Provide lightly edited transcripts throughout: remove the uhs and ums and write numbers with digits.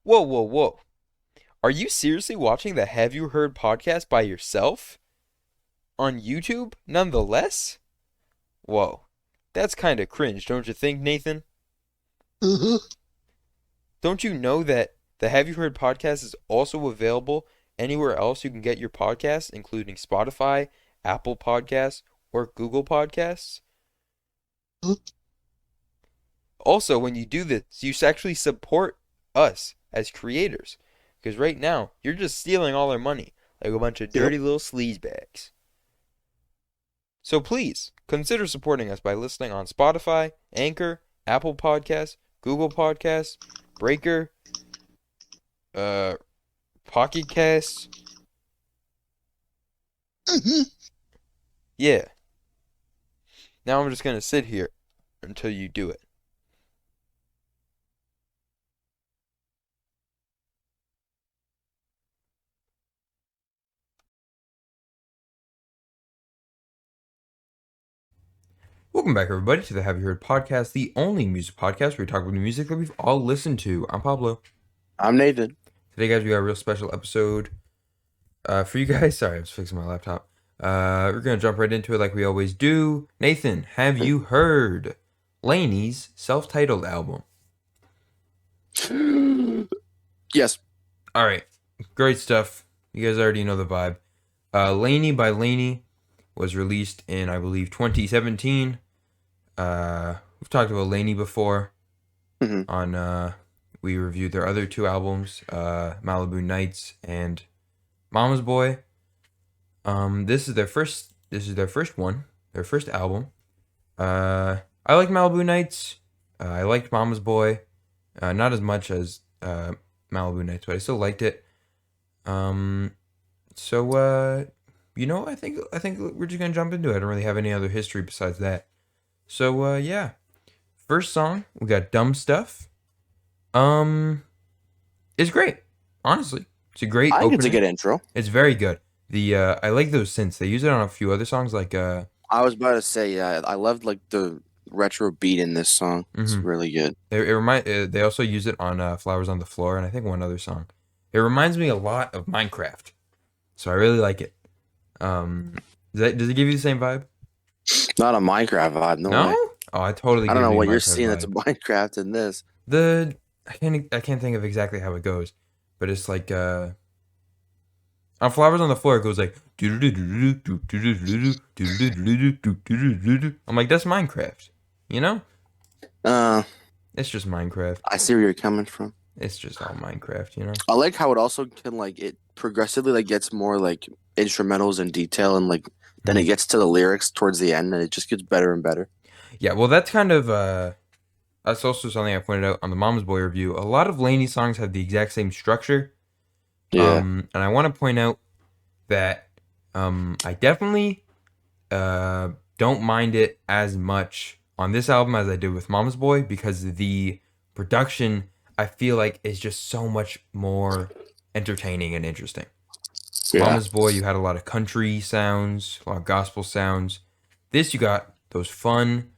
Whoa, whoa, whoa. Are you seriously watching the Have You Heard podcast by yourself? On YouTube, nonetheless? Whoa. That's kinda cringe, don't you think, Nathan? Mhm. Don't you know that the Have You Heard podcast is also available anywhere else you can get your podcasts, including Spotify, Apple Podcasts, or Google Podcasts? Also, when you do this, you actually support us as creators. Because right now, you're just stealing all our money like a bunch of Yep. dirty little sleazebags. So please, consider supporting us by listening on Spotify, Anchor, Apple Podcasts, Google Podcasts, Breaker, uh, Pocket Casts. Mhm. Yeah. Now I'm just gonna sit here until you do it. Welcome back, everybody, to the Have You Heard podcast, the only music podcast where we talk about the music that we've all listened to. I'm Pablo. I'm Nathan. Today, guys, we got a real special episode for you guys. Sorry, I was fixing my laptop. We're gonna jump right into it like we always do. Nathan, have you heard LANY's self-titled album? Yes. All right, great stuff. You guys already know the vibe. LANY by LANY was released in, I believe, 2017. We've talked about LANY before. Mhm. We reviewed their other two albums, Malibu Nights and Mama's Boy. This is their first. This is their first one. Their first album. I liked Malibu Nights. I liked Mama's Boy. Not as much as Malibu Nights, but I still liked it. Um, I think we're just gonna jump into it. I don't really have any other history besides that. So yeah, first song we got "Dumb Stuff." Um, it's great. Honestly, it's a great I think it's a opener. good intro. It's very good. The I like those synths. They use it on a few other songs, like I was about to say, yeah, I loved like the retro beat in this song. It's mhm. really good. They also use it on "Flowers on the Floor" and I think one other song. It reminds me a lot of Minecraft, so I really like it. Does it give you the same vibe? Not a Minecraft vibe, no No? way. Oh, it totally I don't gives know me a what you're Minecraft seeing that's a vibe. Minecraft in this. The I can't think of exactly how it goes, but it's like on Flowers on the Floor it goes like I'm like that's Minecraft. You know? Uh, It's just Minecraft. I see where you're coming from. It's just all Minecraft, you know? I like how it also can like it progressively like gets more like instrumentals and detail and like then it Mhm. gets to the lyrics towards the end and it just gets better and better. Yeah, well that's kind of that's also something I pointed out on the Mama's Boy review. A lot of Laney songs have the exact same structure. Yeah. And I want to point out that I definitely don't mind it as much on this album as I did with Mama's Boy because the production I feel like is just so much more entertaining and interesting. Yeah. Mama's Boy, you had a lot of country sounds, a lot of gospel sounds. This you got those fun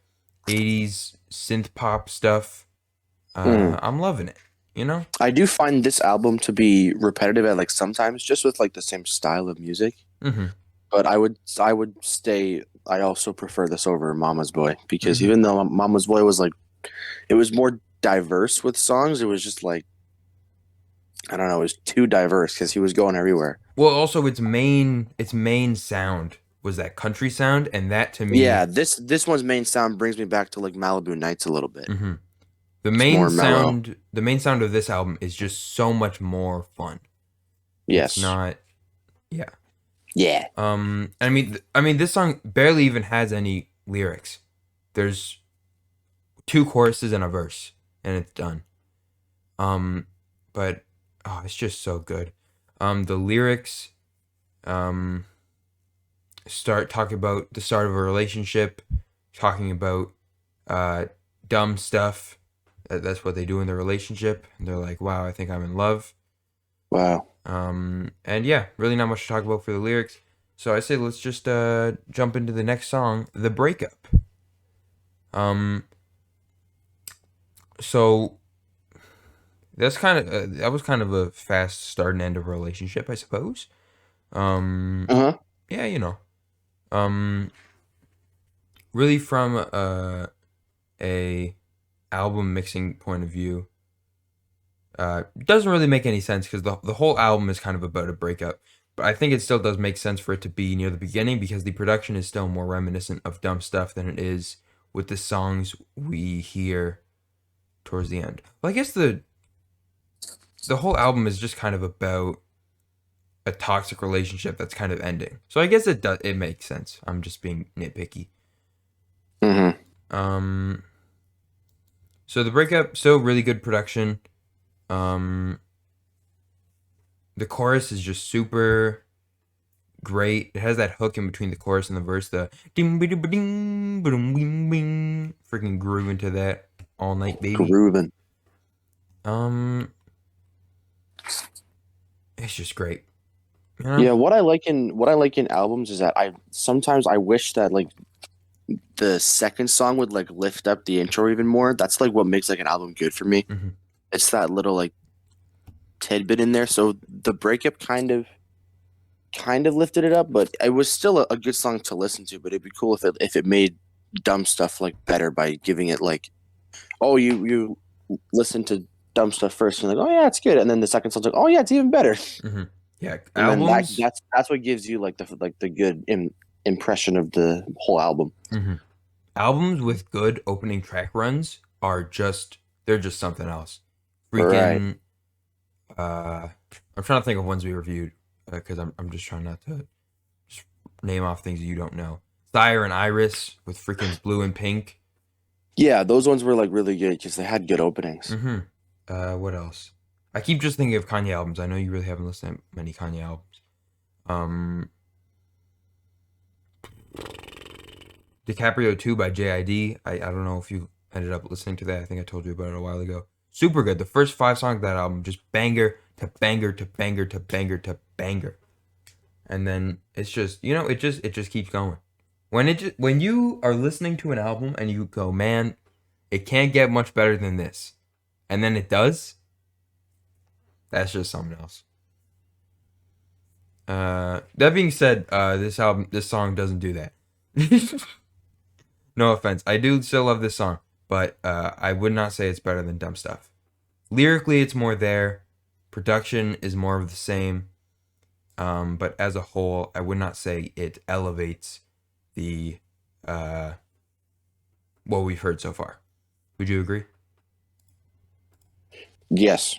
80s synth pop stuff. Mm. I'm loving it, you know? I do find this album to be repetitive at like sometimes just with like the same style of music. Mm-hmm. But I would stay. I also prefer this over Mama's Boy because Mm-hmm. even though Mama's Boy was like it was more diverse with songs, it was just like I don't know, it was too diverse because he was going everywhere. Well, also its main sound was that country sound, and that to me, Yeah, this one's main sound brings me back to like Malibu Nights a little bit. hmm It's more mellow. the main sound of this album is just so much more fun. It's Yes. not, yeah. Yeah. I mean, this song barely even has any lyrics. There's two choruses and a verse, and it's done. Um, but oh, it's just so good. The lyrics, um, start talking about the start of a relationship, talking about uh, dumb stuff. That's what they do in the relationship. And they're like, "Wow, I think I'm in love." Wow. And yeah, really not much to talk about for the lyrics. So I say let's just jump into the next song, "The Breakup." Um, so that was kind of a fast start and end of a relationship, I suppose. Um, Uh-huh. yeah, um, really from a album mixing point of view, doesn't really make any sense because the whole album is kind of about a breakup. But I think it still does make sense for it to be near the beginning because the production is still more reminiscent of Dumb Stuff than it is with the songs we hear towards the end. Well, I guess the whole album is just kind of about a toxic relationship that's kind of ending. So I guess it makes sense. I'm just being nitpicky. Mm-hmm. Um, so the breakup, still really good production. Um, the chorus is just super great. It has that hook in between the chorus and the verse. The ding ding ding ding ding, freaking groove into that all night, baby. Grooving. Um, it's just great. You know? Yeah, what I like in albums is that I sometimes I wish that like the second song would like lift up the intro even more. That's like what makes like an album good for me. Hmm. It's that little like tidbit in there. So the breakup kind of lifted it up, but it was still a good song to listen to. But it'd be cool if it made dumb stuff like better by giving it like, oh, you listen to dumb stuff first, and you're like, oh yeah, it's good, and then the second song's like, oh yeah, it's even better, Hmm. Yeah, and then albums. that's what gives you like the good impression of the whole album. Hmm. Albums with good opening track runs are just they're just something else. Right. Freaking uh I'm trying to think of ones we reviewed because I'm just trying not to just name off things you don't know. Thyre and Iris with freaking blue and pink. Yeah, those ones were like really good because they had good openings. Hmm. What else? I keep just thinking of Kanye albums. I know you really haven't listened to many Kanye albums. Um DiCaprio 2 by JID. I don't know if you ended up listening to that. I think I told you about it a while ago. Super good. The first 5 songs of that album, just banger to banger to banger to banger to banger. And then it's just, it just keeps going. When you are listening to an album and you go, man, it can't get much better than this. And then it does, that's just something else. That being said, this song doesn't do that. No offense. I do still love this song, but I would not say it's better than Dumb Stuff. Lyrically, it's more there. Production is more of the same. But as a whole, I would not say it elevates the uh, what we've heard so far. Would you agree? Yes,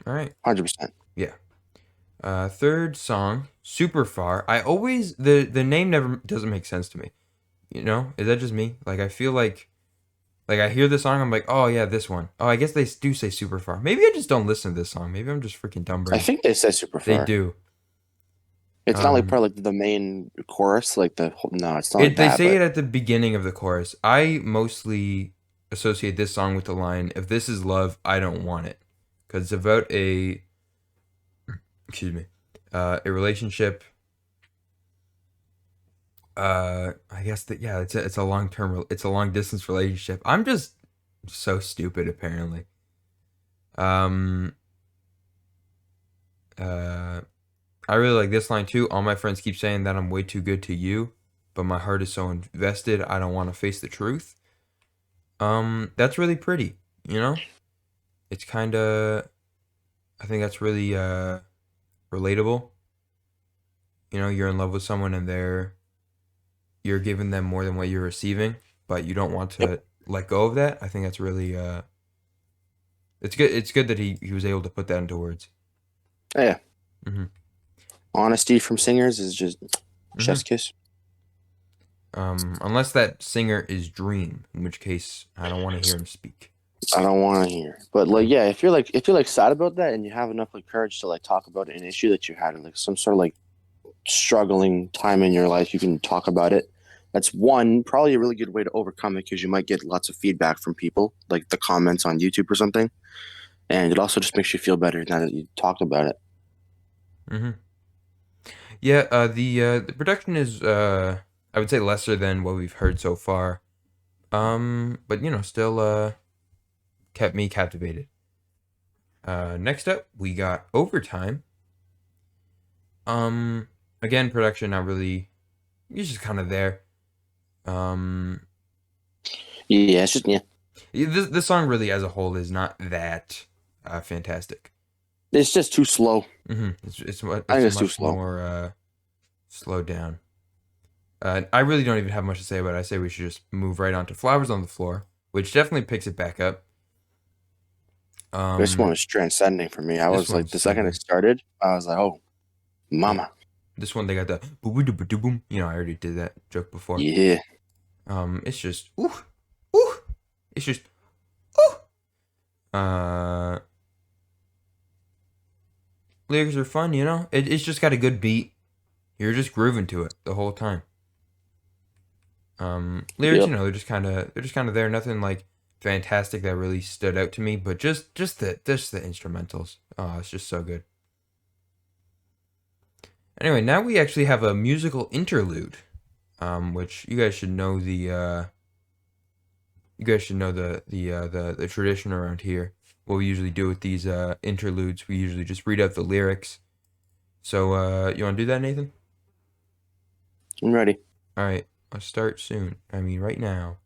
All right. 100%. Yeah. Third song, Super Far. I always the name never doesn't make sense to me. Is that just me? Like I feel like I hear the song, I'm like, oh yeah, this one. Oh, I guess they do say Super Far. Maybe I just don't listen to this song. Maybe I'm just freaking dumb I brain. think they said super They far. do. It's not like Um, part of like the main chorus, like no, it's not like they that. say But it at the beginning of the chorus. I mostly associate this song with the line, "If this is love, I don't want it," because it's about excuse me, a relationship. I guess that yeah, it's a it's a long distance relationship. I'm just so stupid apparently. Um, uh, I really like this line too. All my friends keep saying that I'm way too good to you, but my heart is so invested. I don't want to face the truth. That's really pretty. You know, it's kind of. I think that's really relatable. You're in love with someone and you're giving them more than what you're receiving, but you don't want yep. to let go of that. I think that's really it's good. It's good that he was able to put that into words. Yeah, Hmm. honesty from singers is just Hmm. chef's kiss. Unless that singer is Dream, in which case I don't want to hear him speak. I don't want to hear. But like, Mhm. yeah, if you're like sad about that and you have enough like courage to like talk about an issue that you had, or like some sort of like struggling time in your life, you can talk about it. That's one probably a really good way to overcome it because you might get lots of feedback from people, like the comments on YouTube or something, and it also just makes you feel better now that you talked about it. Mhm. Yeah. The production is I would say lesser than what we've heard so far. But still kept me captivated. Next up, we got Overtime. Um, Again, production not really. It's just kind of there. Um, Yeah, it's just this song really, as a whole, is not that fantastic. it's just too slow. I It's think it's too much slow. more slowed down. I really don't even have much to say about it. I say we should just move right on to Flowers on the Floor, which definitely picks it back up. This one Um, was transcending for me. I this was like, one's the so second it good. started, I was like, oh, Yeah, mama. this one they got the boom boom boom boom. You know, I already did that joke before. Yeah. It's just ooh, ooh. It's just ooh. Lyrics are fun, you know. It's just got a good beat. You're just grooving to it the whole time. Lyrics, you Yep. know, they're just kind of there. Nothing like fantastic that really stood out to me, but just the instrumentals. Oh, it's just so good. Anyway, now we actually have a musical interlude, which you guys should know the tradition around here. What we usually do with these interludes, we usually just read out the lyrics. So you want to do that, Nathan? I'm ready. All right, I'll start soon. I mean, right now.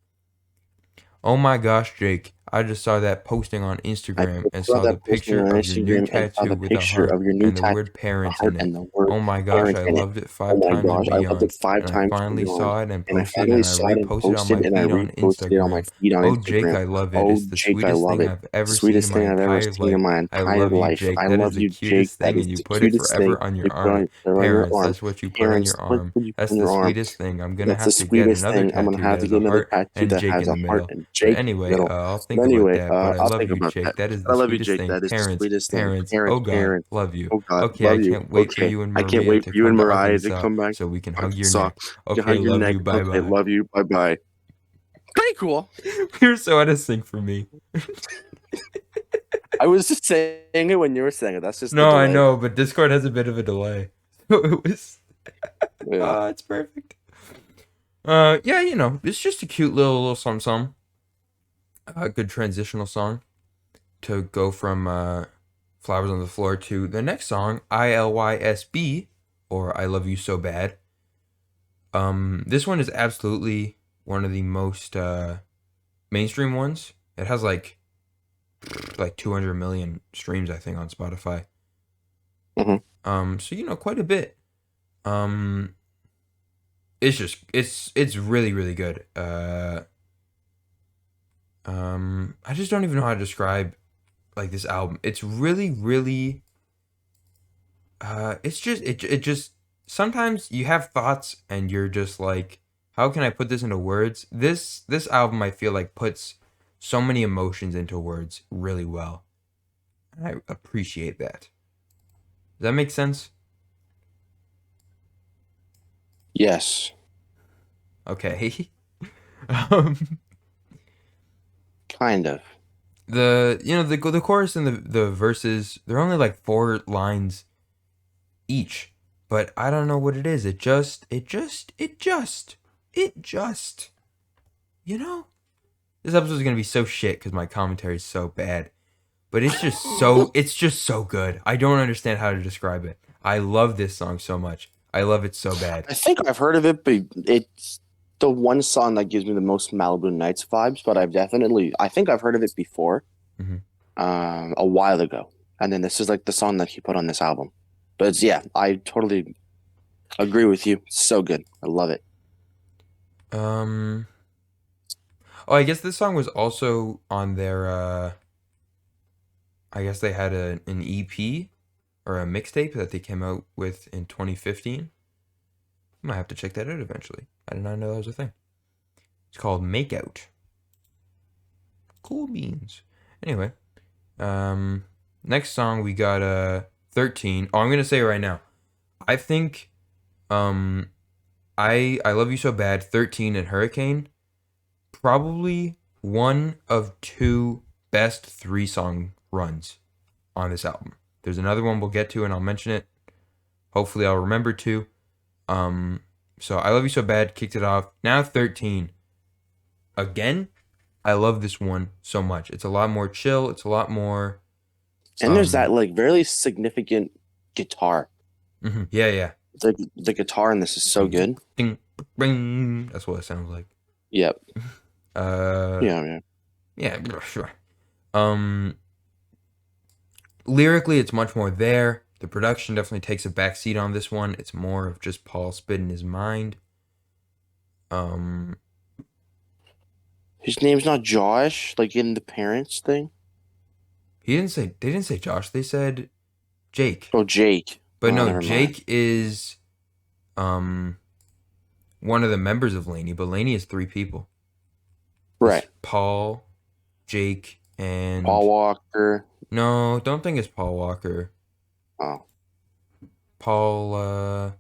Oh my gosh, Jake. I just saw that posting on I Instagram and saw saw the that posting picture on of your new Instagram and saw tattoo the with a picture heart of your new and the tattoo word with the parents heart in it. and the word Oh my gosh, parent I in it. loved it Oh five my times and gosh, I loved beyond. it five And I times and finally beyond. saw it and And I posted finally and I saw it and reposted on my posted and I feed on reposted it on my Instagram. feed on Oh Jake, Instagram. I love it. Oh, It's the Jake, I sweetest love thing it. I've ever seen in Sweetest my thing I've ever entire seen life. in my I entire love you, life. Jake. I That is love the you, Jake. cutest That thing is and you the put it cutest thing forever on you your put arm. on, put on your Parents, arm. that's what you put on Parents, your what arm. would you put That's on the your arm? sweetest thing. I'm gonna That's the have to get sweetest another thing. I'm gonna tattoo have that to has get a another heart tattoo and that Jake has in a the heart middle. and But Jake in the anyway, middle. I'll think But about anyway, that. But I I'll love think you, about that. Jake. That is I the love you, sweetest Jake. thing. That is the Parents, sweetest thing. parents. Parents, Oh God, parents. love you. Oh God, Okay, I love you. can't wait for Okay, you and I can't Maria wait to for you come and to Mariah to Arkansas come back. so we can hug your Arkansas. neck. You hug Okay, your love neck. you. Bye Okay, bye. love you. Bye bye. Pretty cool. You're so out of sync for me. I was just saying it when you were saying it. That's just the No, I delay. know, but Discord has a bit of a delay. So it was. Yeah. It's perfect. Yeah, you know, it's just a cute little something. A good transitional song to go from Flowers on the Floor to the next song, ILYSB, or I Love You So Bad. This one is absolutely one of the most mainstream ones. It has like 200 million streams, I think, on Spotify. hmm So you know, quite a bit. Um, it's really really good. I just don't even know how to describe like this album. It's really really it's just it just sometimes you have thoughts and you're just like how can I put this into words? This album I feel like puts so many emotions into words really well. And I appreciate that. Does that make sense? Yes. Okay. um Kind of. the you know the chorus and the verses they're only like 4 lines each, but I don't know what it is. It just you know this episode is gonna be so shit because my commentary is so bad. But it's just so good. I don't understand how to describe it. I love this song so much. I love it so bad. I think I've heard of it, but it's the one song that gives me the most Malibu Nights vibes. But I think I've heard of it before, hmm a while ago. And then this is like the song that he put on this album. But it's, yeah, I totally agree with you. It's so good. I love it. Um. Oh, I guess this song was also on their. I guess they had an EP or a mixtape that they came out with in 2015. I might have to check that out eventually. I did not know that was a thing. It's called Makeout. Cool beans. Anyway, um, next song we got 13. Oh, I'm gonna say it right now. I think um I Love You So Bad, 13 and Hurricane, probably one of two best 3 song runs on this album. There's another one we'll get to and I'll mention it. Hopefully I'll remember to. Um so I Love You So Bad kicked it off. Now 13. Again, I love this one so much. It's a lot more chill. It's a lot more And there's that like very significant guitar. Yeah, yeah. The guitar in this is so Ding, good. ding, bing. That's what it sounds like. Yep. Uh, Yeah. yeah, sure. Um, Lyrically, it's much more there. The production definitely takes a backseat on this one. It's more of just Paul spitting his mind. Um, His name's not Josh, like in the parents thing. he didn't say. They didn't say Josh. They said Jake. Oh, Jake. But Oh, no, never mind. Jake is um one of the members of LANY. But LANY is three people. It's Right. Paul, Jake, Paul and Walker. no, don't think it's Paul Walker. Oh, Paul.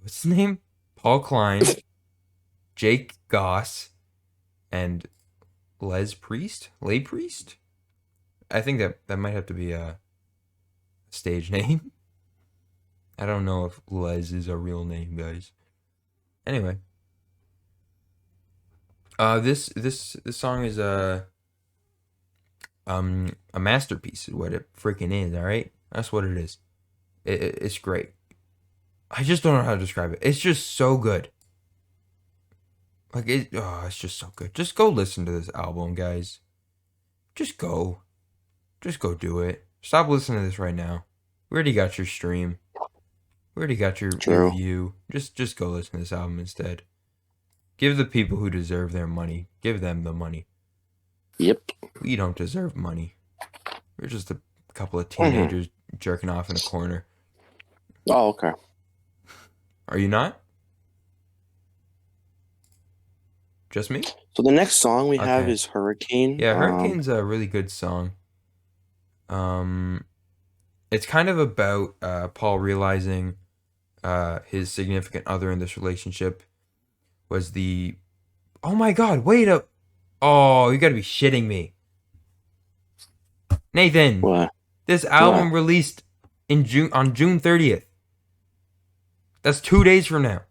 What's his name? Paul Klein, Jake Goss, and Les Priest? Lay Priest? I think that might have to be a stage name. I don't know if Les is a real name, guys. Anyway, this song is a masterpiece. Is what it freaking is. All right, that's what it is. It's great. I just don't know how to describe it. It's just so good. Like it's just so good. Just go listen to this album, guys. Just go. Just go do it. Stop listening to this right now. We already got your stream. We already got your true. view. Just go listen to this album instead. Give the people who deserve their money. Give them the money. Yep. We don't deserve money. We're just a couple of Mm-hmm. teenagers jerking off in a corner. Oh, okay. Are you not? Just me? So the next song we have Okay. is Hurricane. Yeah, Hurricane's a really good song. It's kind of about Paul realizing his significant other in this relationship was the. Oh my God! Wait up! Oh, you gotta be shitting me, Nathan. What? This What? album released in June on June 30th. That's 2 days from now.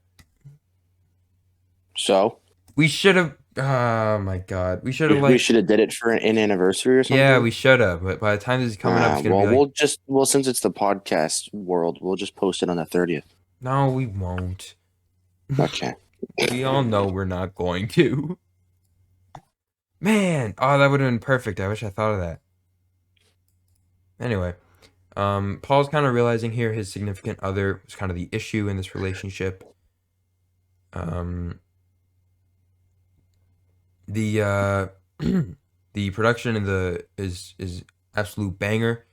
So We should have. Oh my God! We should have we like. should have did it for an anniversary or Yeah, something. we should have. But by the time this is coming up, it's gonna be like. Well since it's the podcast world, we'll just post it on the 30th. No, we won't. Okay. We all know we're not going to. Man, oh, that would have been perfect. I wish I thought of that. Anyway, Paul's kind of realizing here his significant other was kind of the issue in this relationship. Um, the the production in the is absolute banger.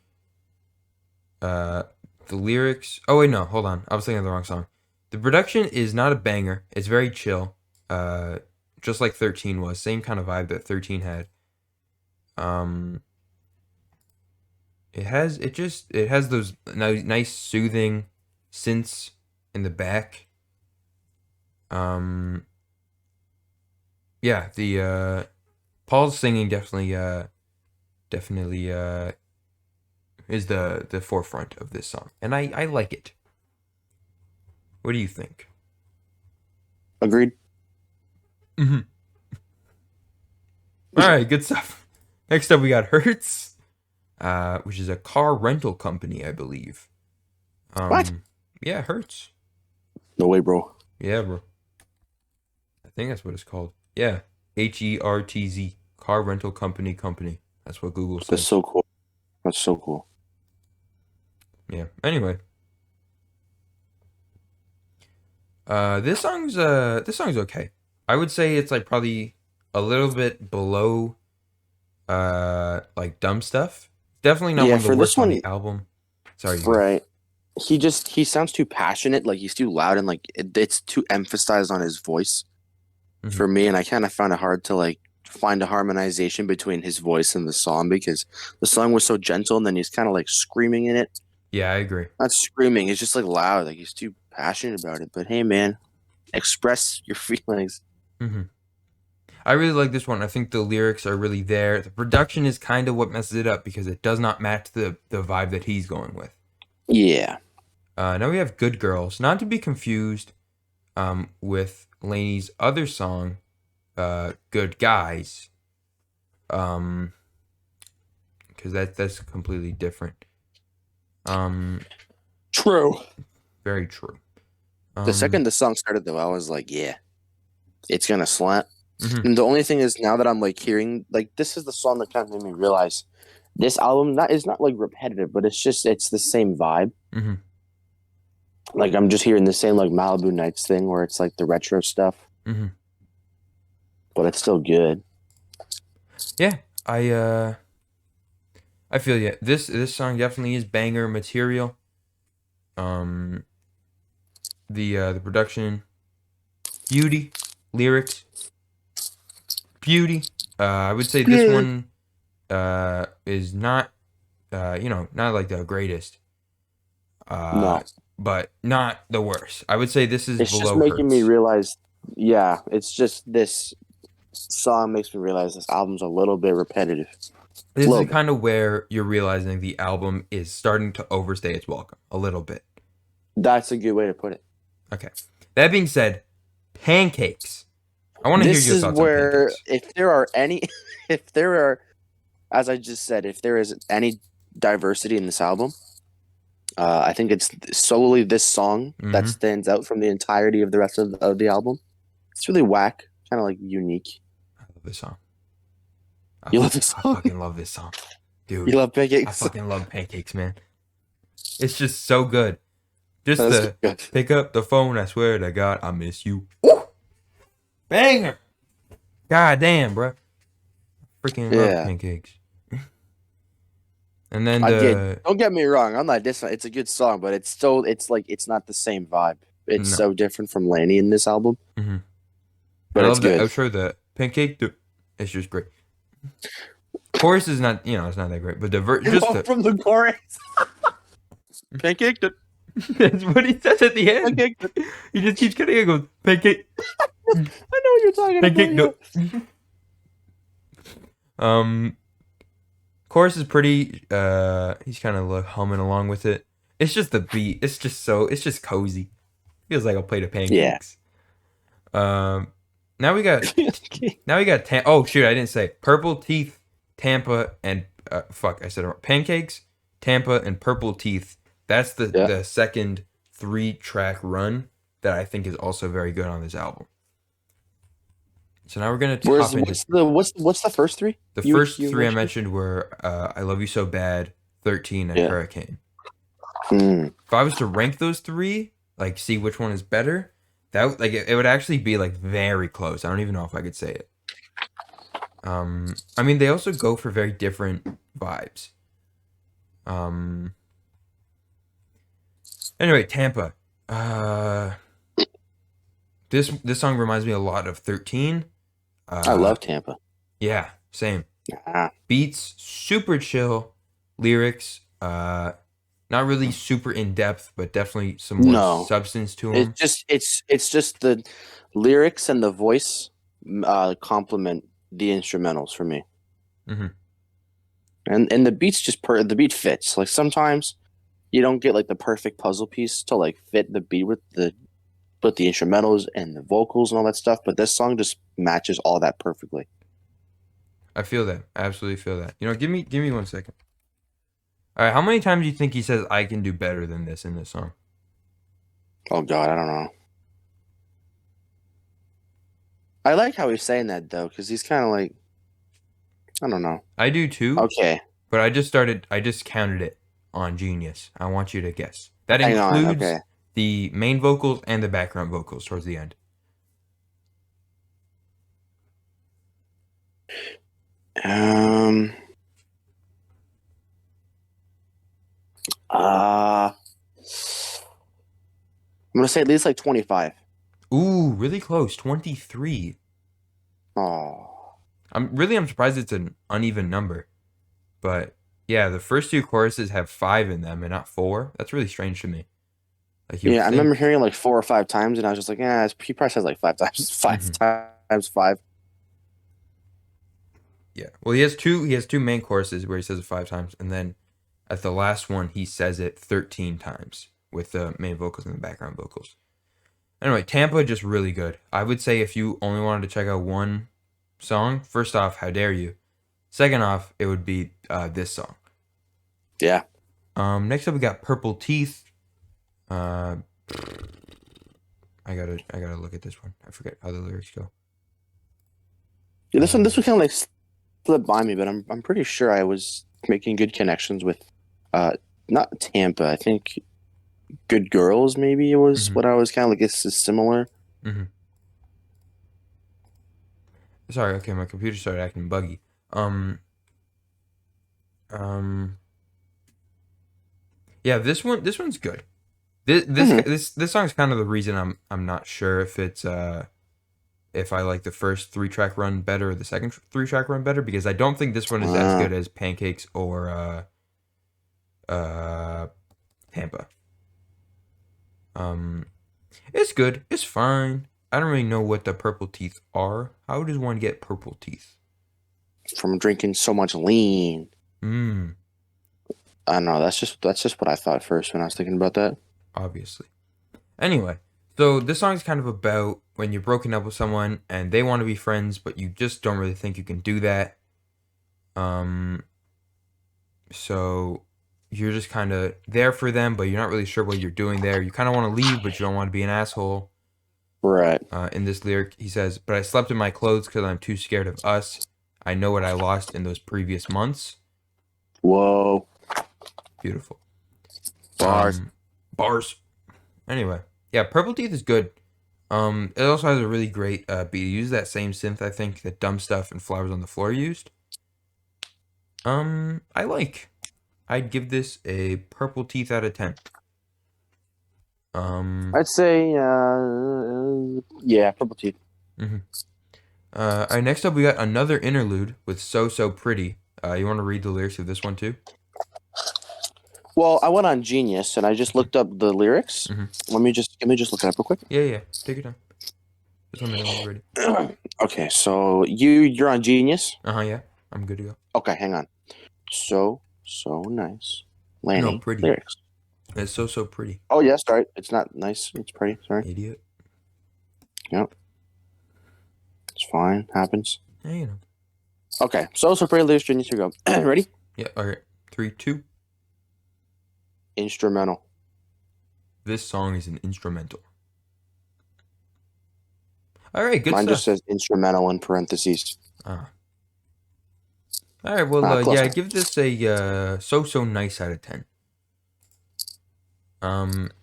The lyrics. Oh wait, no, hold on. I was thinking of the wrong song. The production is not a banger. It's very chill. Just like 13 was, same kind of vibe that 13 had. It has those nice soothing synths in the back. Yeah, the Paul's singing definitely is the forefront of this song, and I like it. What do you think? Agreed. Mm-hmm. All right, good stuff. Next up, we got Hertz, which is a car rental company, I believe. What? Yeah, Hertz. No way, bro. Yeah, bro. I think that's what it's called. Yeah, HERTZ, car rental company. That's what Google That's says. so cool. That's so cool. Yeah. Anyway, this song's okay. I would say it's like probably a little bit below like dumb stuff. Definitely not Yeah, one of the for this worst on one, the album. Sorry, you go. right. He sounds too passionate, like he's too loud and like it's too emphasized on his voice Hmm. for me, and I kind of found it hard to like find a harmonization between his voice and the song because the song was so gentle and then he's kind of like screaming in it. Yeah, I agree. Not screaming, it's just like loud, like he's too passionate about it. But hey man, express your feelings. Hmm. I really like this one. I think the lyrics are really there. The production is kind of what messes it up because it does not match the vibe that he's going with. Yeah. Now we have Good Girls, not to be confused with LANY's other song, Good Guys. Okay, because that's completely different. True. Very true. The second the song started, though, I was like, yeah, it's gonna slant. Mhm, And the only thing is, now that I'm like hearing, like, this is the song that kind of made me realize this album not is not like repetitive, but it's the same vibe. mhm. Like, I'm just hearing the same like Malibu Nights thing where it's like the retro stuff, Mm-hmm. but it's still good. Yeah, I feel you. This song definitely is banger material. Um, the production, beauty, lyrics, beauty. I would say this Yeah. one is not not like the greatest, uh, No, but not the worst. I would say this is it's just below making me Hurts. realize. Yeah, it's just this song makes me realize this album's a little bit repetitive. A This little is bit. kind of where you're realizing the album is starting to overstay its welcome a little bit. That's a good way to put it. Okay. That being said, Pancakes. I want to hear This your is thoughts on where, Pancakes. if there are any, if there are, as I just said, if there is any diversity in this album, I think it's solely this song that Mm-hmm. stands out from the entirety of the rest of the album. It's really whack, kind of like unique. I love this song. You love this I song? fucking love this song. You Dude, love I pancakes? fucking love Pancakes, man. It's just so good. Just That's to good. pick up the phone, I swear to God, I miss you. Woo! Banger! God damn, bro. Freaking love Yeah, Pancakes. And then I get. the Don't get me wrong. I'm not dissing. It's a good song, but it's still. It's like it's not the same vibe. It's no. so different from LANY in this album, Mm-hmm. And but I it's love the good. outro, the pancake. It's just great. Chorus is not, it's not that great, but just Oh, the from the chorus, pancake. that's what he says at the end. Pancake. He just keeps cutting it. Goes pancake, I know what you're talking about. pancake. Yeah. Um, chorus is pretty. He's kind of like humming along with it. It's just the beat. It's just cozy. Feels like a plate of Yeah. pancakes. Um, now we got oh shoot, I didn't say Purple Teeth, Tampa, and fuck, I said it wrong. Pancakes, Tampa, and Purple Teeth. That's Yeah. the second 3-track run that I think is also very good on this album. So now we're gonna hop into What's the first three? the You first you three I mentioned? mentioned were I Love You So Bad, 13, and Yeah. Hurricane. Mm. If I was to rank those three, like see which one is better, that like it would actually be like very close. I don't even know if I could say it. I mean they also go for very different vibes. Anyway, Tampa. This song reminds me a lot of 13. I love Tampa. Yeah, same. Ah. Beats super chill, lyrics not really super in depth, but definitely some more No, substance to them. it's just the lyrics and the voice complement the instrumentals for me, Hmm. and the beats the beat fits. Like sometimes you don't get like the perfect puzzle piece to like fit the beat with the instrumentals and the vocals and all that stuff, but this song just matches all that perfectly. I feel that. I absolutely feel that. Give me 1 second. All right, how many times do you think he says I can do better than this in this song? Oh God, I don't know. I like how he's saying that though, because he's kind of like, I don't know. I do too, Okay, but I just counted it on Genius. I want you to guess. That hang on. includes Okay, the main vocals and the background vocals towards the end. um, I'm gonna say at least like 25. Ooh, really close. 23. Oh, I'm surprised it's an uneven number. But yeah, the first two choruses have 5 in them and not 4. That's really strange to me. Like you would yeah. I remember think. hearing it like 4 or 5 times, and I was just like, yeah, he probably says like 5 times, Mhm. times 5. Yeah. Well, he has two main choruses where he says it 5 times, and then at the last one he says it 13 times with the main vocals and the background vocals. Anyway, Tampa just really good. I would say if you only wanted to check out one song, first off, How Dare You? Second off, it would be this song. Yeah. Next up we got Purple Teeth. Uh, I gotta look at this one. I forget how the lyrics go. Yeah, this Um, one kind of like slipped by me, but I'm pretty sure I was making good connections with, uh, not Tampa. I think Good Girls maybe it was mhm, what I was kind of like. This is similar. mhm. Sorry, okay, my computer started acting buggy. Um, um, yeah, this one's good. Hmm. This song's kind of the reason I'm not sure if it's if I like the first 3 track run better or the second 3 track run better, because I don't think this one is as Uh, good as Pancakes or uh Tampa. Um, it's good. It's fine. I don't really know what the purple teeth are. How does one get purple teeth? from drinking so much lean. Hmm. I don't know. That's just what I thought first when I was thinking about that. Obviously. Anyway, so this song is kind of about when you're broken up with someone and they want to be friends, but you just don't really think you can do that. Um, so you're just kind of there for them, but you're not really sure what you're doing there. You kind of want to leave, but you don't want to be an asshole. Right. In this lyric, he says, "But I slept in my clothes because I'm too scared of us. I know what I lost in those previous months." Whoa. Beautiful. Bars. Bars. Anyway, yeah, Purple Teeth is good. It also has a really great beat. It uses that same synth, I think, that Dumb Stuff and Flowers on the Floor used. I like. I'd give this a Purple Teeth out of 10. Um, I'd say, yeah, purple teeth. mhm. All right, next up we got another interlude with So So Pretty. You want to read the lyrics of this one too? Well, I went on Genius and I just Mhm. looked up the lyrics. Mhm. Let me just look it up real Yeah, yeah. Take your time. Just let me know when you're ready. quick. Okay, so you're on Genius. Yeah. I'm good to go. Okay, hang on. So nice. No, Lanny pretty. lyrics. It's So So Pretty. Oh yes, sorry. It's not nice. It's pretty. Sorry. Idiot. Yep, it's fine. Happens. Yeah, you know. Okay, so pretty lyrics. Genius. Here we go. Ready? Yeah, all right. 3, 2. Instrumental. This song is an instrumental. All right, good Mine just stuff. says instrumental in parentheses. Uh, all right, well, Close yeah, enough. give this a so nice out of 10.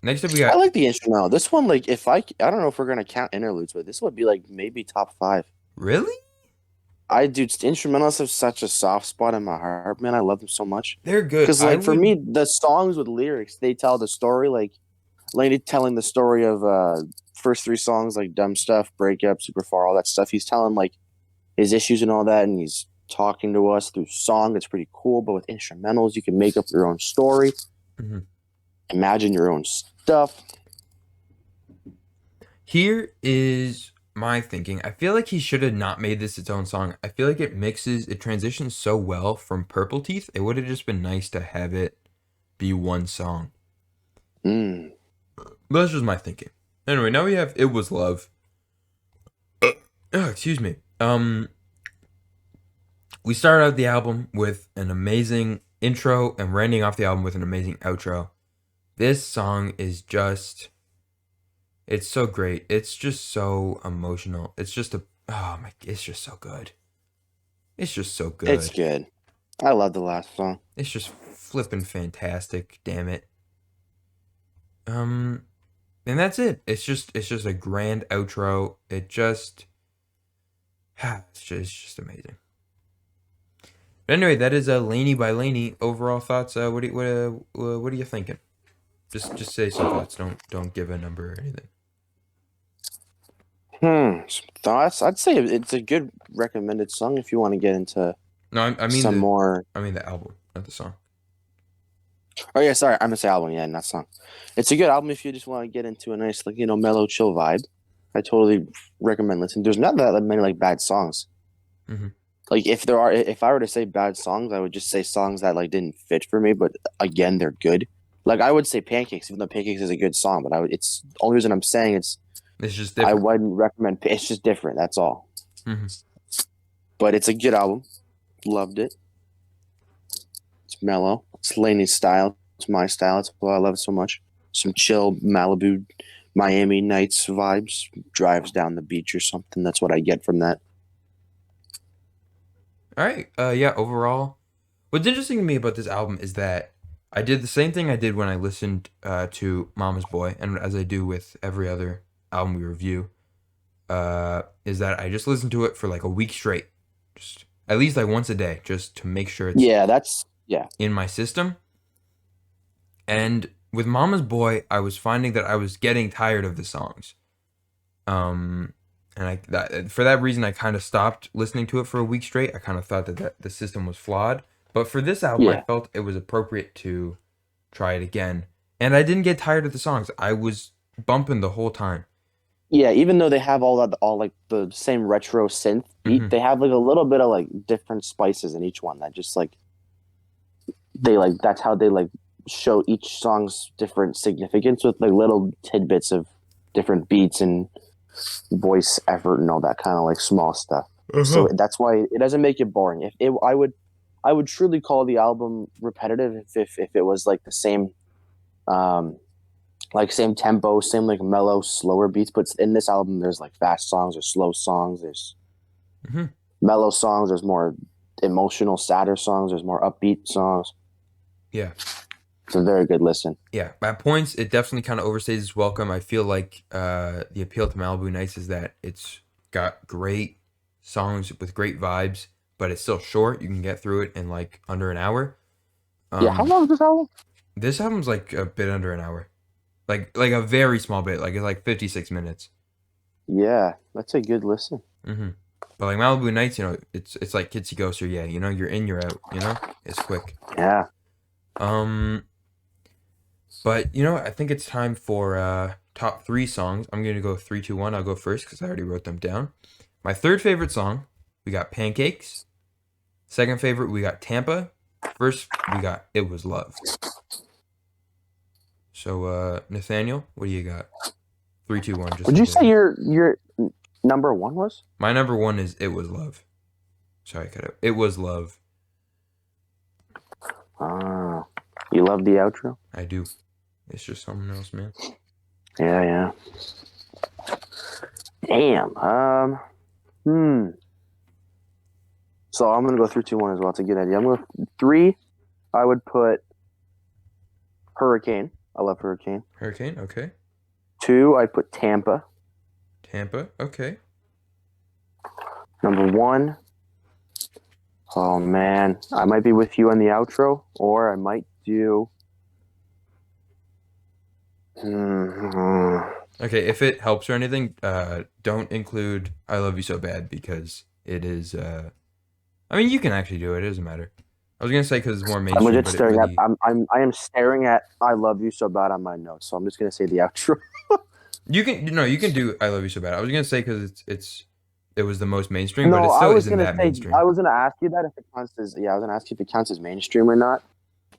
Next up we I got like the instrumental. This one, like, if I don't know if we're gonna count interludes, but this would be like maybe top five. really? I do. Instrumentals have such a soft spot in my heart, man. I love them so much. They're good. Because, I like, for me, would the songs with lyrics, they tell the story. Like, Lady telling the story of first three songs, like Dumb Stuff, Breakup, Super Far, all that stuff. He's telling, like, his issues and all that, and he's talking to us through song. It's pretty cool. But with instrumentals, you can make up your own story, Mhm. imagine your own stuff. Here is my thinking. I feel like he should have not made this its own song. I feel like it transitions so well from Purple Teeth. It would have just been nice to have it be one song. Mm. But that's just my thinking. Anyway, now we have It Was Love. Oh, excuse me. We started out the album with an amazing intro, and we're ending off the album with an amazing outro. This song is just, it's so great. It's just so emotional. It's just it's just so good. It's just so It's good. good. I love the last song. It's just flipping fantastic. Damn it. Um, and that's it. It's just a grand outro. It's just amazing. But anyway, that is Laney by Laney. Overall thoughts. What are you thinking? Just say some thoughts. Don't give a number or anything. Some thoughts? I'd say it's a good recommended song if you want to get into No, I mean some the more. I mean the album, not the song. Oh yeah, sorry, I'm gonna say album, yeah, not song. It's a good album if you just want to get into a nice, like, mellow, chill vibe. I totally recommend listening. There's not that many like bad songs. Hmm. Like if I were to say bad songs, I would just say songs that like didn't fit for me. But again, they're good. Like I would say Pancakes, even though Pancakes is a good song. But it's the only reason I'm saying It's just I different. wouldn't recommend. It's just different. That's all. Hmm. But it's a good album. Loved it. It's mellow. It's Laney's style. It's my style. It's why I love it so much. Some chill Malibu, Miami nights vibes. Drives down the beach or something. That's what I get from that. All right. Yeah. Overall, what's interesting to me about this album is that I did the same thing I did when I listened to Mama's Boy, and as I do with every other album we review, is that I just listened to it for like a week straight, just at least like once a day, just to make sure it's Yeah, that's yeah. in my system. And with Mama's Boy, I was finding that I was getting tired of the songs. Um, and for that reason, I kind of stopped listening to it for a week straight. I kind of thought that the system was flawed. But for this album, I Yeah. felt it was appropriate to try it again. And I didn't get tired of the songs. I was bumping the whole time. Yeah, even though they have all like the same retro synth beat, Hmm. they have like a little bit of like different spices in each one that just like they like that's how they like show each song's different significance with like little tidbits of different beats and voice effort and all that kind of like small stuff. So Uh-huh. that's why it doesn't make it boring. If it, I would truly call the album repetitive if it was like the same, um, like same tempo, same like mellow, slower beats. But in this album, there's like fast songs or slow songs. There's Hmm. mellow songs. There's more emotional, sadder songs. There's more upbeat songs. Yeah. It's a very good listen. Yeah. At points, it definitely kind of overstays its welcome. I feel like the appeal to Malibu Nights is that it's got great songs with great vibes, but it's still short. You can get through it in like under an hour. Yeah, how Um, long is this album? this album's like a bit under an hour. Like a very small bit, like it's like 56 minutes. Yeah, that's a good listen. Hmm. But like Malibu Nights, it's like Kitsy Ghost or yeah, you're in, you're out, it's quick. Yeah. Um, but I think it's time for top three songs. I'm gonna go three, two, one. I'll go first because I already wrote them down. My third favorite song, we got Pancakes. Second favorite, we got Tampa. First, we got It Was Love. So, Nathaniel, what do you got? Three, two, one, just Would like you say that. your number one was? My number one is It Was Love. Sorry, cut out. It Was Love. Ah, you love the outro? I do. It's just something else, man. Yeah, yeah. Damn. Hmm. So I'm gonna go 3, 2, 1 as well. It's a good idea. I'm going three. I would put Hurricane. I love Hurricane. Hurricane, okay. Two, I'd put Tampa. Tampa, okay. Number one. Oh man, I might be with you on the outro, or I might do. Hmm. Okay, if it helps or anything, don't include I Love You So Bad because it is, I mean, you can actually do it. It doesn't matter. I was gonna say because it's more I'm mainstream, legit but it staring at. really, I am staring at. I love you so bad on my notes, so I'm just gonna say the outro. you can, no, you can do I Love You So Bad. I was gonna say because it was the most mainstream, but No, it I still was isn't gonna that say. mainstream. I was gonna ask you that if it counts as. Yeah, I was gonna ask you if it counts as mainstream or not.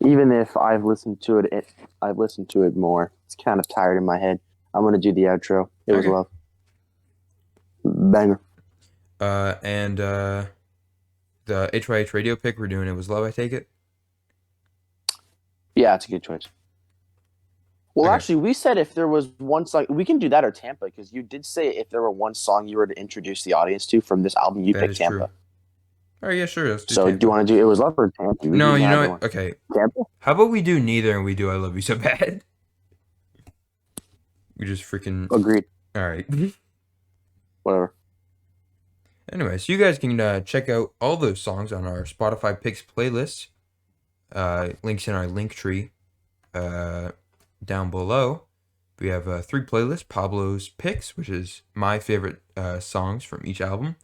Even if I've listened to it more. It's kind of tired in my head. I'm gonna do the outro. It was Okay. love. Banger. And the HYH radio pick we're doing, It Was Love, I take it. Yeah, it's a good choice. Well, Okay, actually, we said if there was one song, we can do that or Tampa because you did say if there were one song you were to introduce the audience to from this album, you that pick is true. Tampa. All right, yeah, sure. Let's do So do you Tampa. want to do It Was Love or Tampa? We No, can do you know either one. what? Okay, Tampa? how about we do neither and we do I Love You So Bad? We just freaking. Agreed. All right. Whatever. Anyway, so you guys can check out all those songs on our Spotify picks playlist. Links in our link tree down below. We have three playlists: Pablo's picks, which is my favorite songs from each album;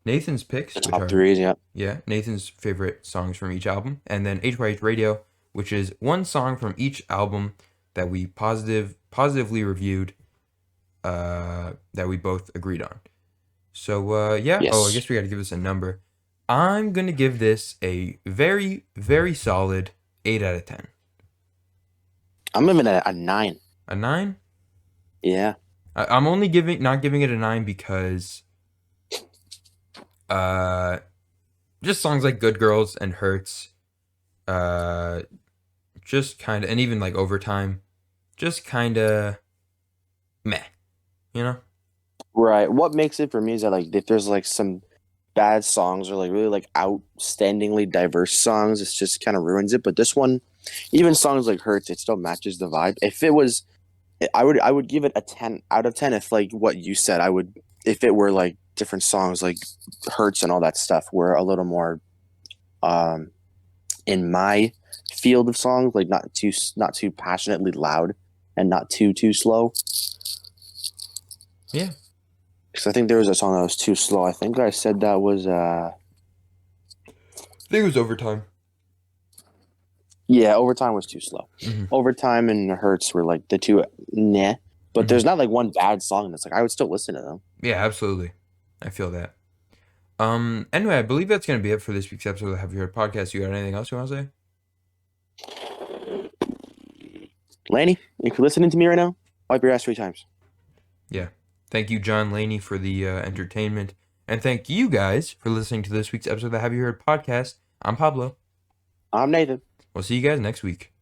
Nathan's picks, The which top are threes, yeah. Nathan's favorite songs from each album; and then HYH Radio, which is one song from each album that we positively reviewed, that we both agreed on. So yeah. Oh, I Yes. guess we got to give this a number. I'm gonna give this a very, very solid 8 out of 10. I'm giving it a 9. A 9. Yeah. I'm only not giving it a 9 because uh just songs like Good Girls and Hurts. Uh, just kind of, and even like Overtime. Just kind of meh, you know? Right. What makes it for me is that like if there's like some bad songs or like really like outstandingly diverse songs, it's just kind of ruins it. But this one, even songs like Hurts, it still matches the vibe. If it was, I would give it a 10 out of 10 if like what you said. I would if it were like different songs like Hurts and all that stuff were a little more um in my field of songs, like not too passionately loud and not too slow. Yeah. Because I think there was a song that was too slow. I think I said that was I think it was Overtime. yeah, Overtime was too slow. Hmm. Overtime and Hurts were like the two nah. But Hmm. there's not like one bad song that's like I would still listen to them. Yeah, absolutely. I feel that. Anyway, I believe that's gonna be it for this week's episode of the Have You Heard podcast. You got anything else you want to say? Lanny, if you're listening to me right now, wipe your ass 3 times. Yeah. Thank you, John Laney, for the entertainment. And thank you guys for listening to this week's episode of the Have You Heard podcast. I'm Pablo. I'm Nathan. We'll see you guys next week.